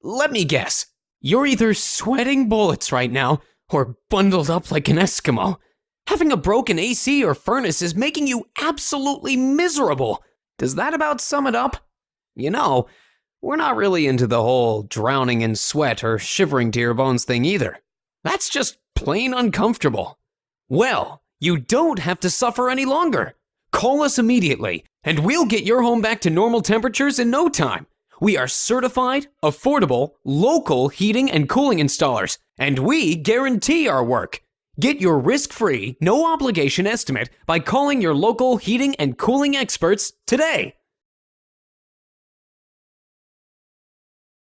Let me guess. You're either sweating bullets right now or bundled up like an Eskimo. Having a broken AC or furnace is making you absolutely miserable. Does that about sum it up? You know, we're not really into the whole drowning in sweat or shivering to your bones thing either. That's just plain uncomfortable. Well, you don't have to suffer any longer. Call us immediately, and we'll get your home back to normal temperatures in no time. We are certified, affordable, local heating and cooling installers, and we guarantee our work. Get your risk-free, no-obligation estimate by calling your local heating and cooling experts today.